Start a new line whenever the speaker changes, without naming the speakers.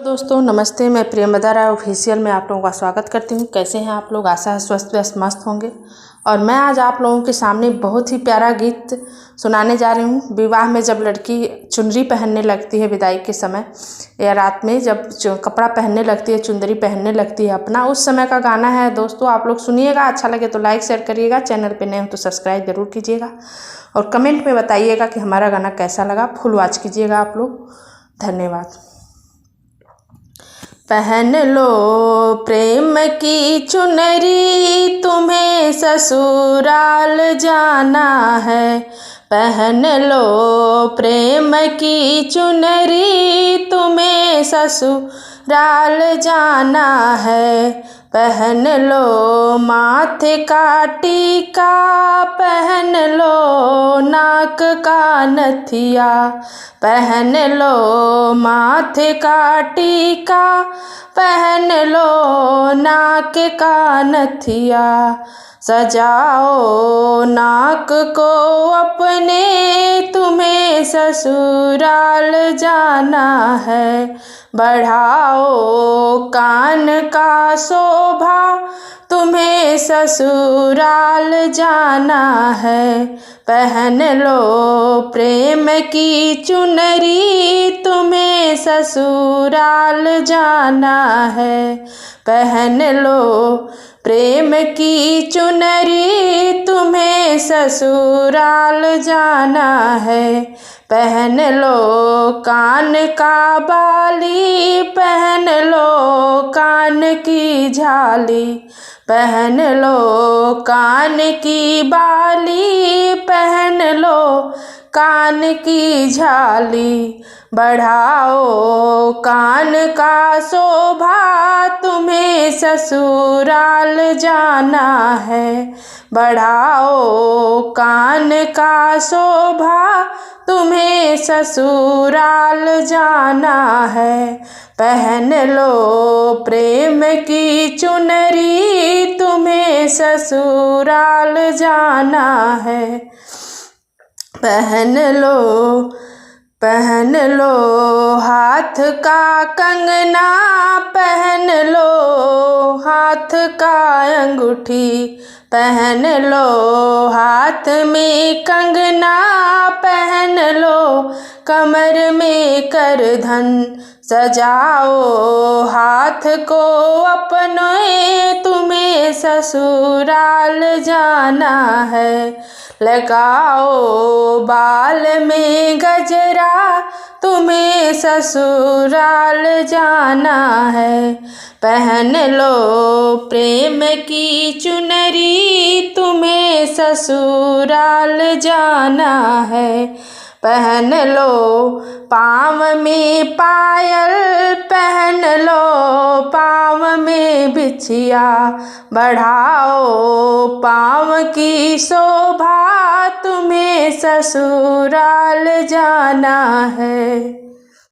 दोस्तों नमस्ते, मैं प्रियंवदा राय ऑफिशियल में आप लोगों का स्वागत करती हूँ। कैसे हैं आप लोग? आशा है स्वस्थ व्यस्त मस्त होंगे। और मैं आज आप लोगों के सामने बहुत ही प्यारा गीत सुनाने जा रही हूँ। विवाह में जब लड़की चुनरी पहनने लगती है विदाई के समय, या रात में जब कपड़ा पहनने लगती है, चुंदरी पहनने लगती है अपना, उस समय का गाना है दोस्तों। आप लोग सुनिएगा, अच्छा लगे तो लाइक शेयर करिएगा, चैनल पर नए हो तो सब्सक्राइब जरूर कीजिएगा और कमेंट में बताइएगा कि हमारा गाना कैसा लगा। फुल वॉच कीजिएगा आप लोग। धन्यवाद। पहन लो प्रेम की चुनरी, तुम्हें ससुराल जाना है। पहन लो प्रेम की चुनरी, तुम्हें ससुराल जाना है। पहन लो माथे का टीका, पहन लो नाक का नथिया। पहन लो माथे का टीका, पहन लो नाक का नथिया। सजाओ नाक को अपने, तुम्हें ससुराल जाना है। बढ़ाओ कान का शोभा, तुम्हें ससुराल जाना है। पहन लो प्रेम की चुनरी, तुम्हें ससुराल जाना है। पहन लो प्रेम की चुनरी, तुम्हें ससुराल जाना है। पहन लो कान का बाली, पहन लो कान की झाली। पहन लो कान की बाली, पहन लो कान की झाली। बढ़ाओ कान का शोभा, तुम्हें ससुराल जाना है। बढ़ाओ कान का शोभा, तुम्हें ससुराल जाना है। पहन लो प्रेम की चुनरी, तुम्हें ससुराल जाना है। पहन लो हाथ का कंगना, पहन लो हाथ का अंगूठी। पहन लो हाथ में कंगना, पहन लो कमर में करधन। सजाओ हाथ को अपने, तुम्हें ससुराल जाना है। लगाओ बाल में गजरा, तुम्हें ससुराल जाना है। पहन लो प्रेम की चुनरी, तुम्हें ससुराल जाना है। पहन लो पाँव में पायल, पहन लो पाँव में बिछिया। बढ़ाओ पाँव की शोभा, तुम्हें ससुराल जाना है।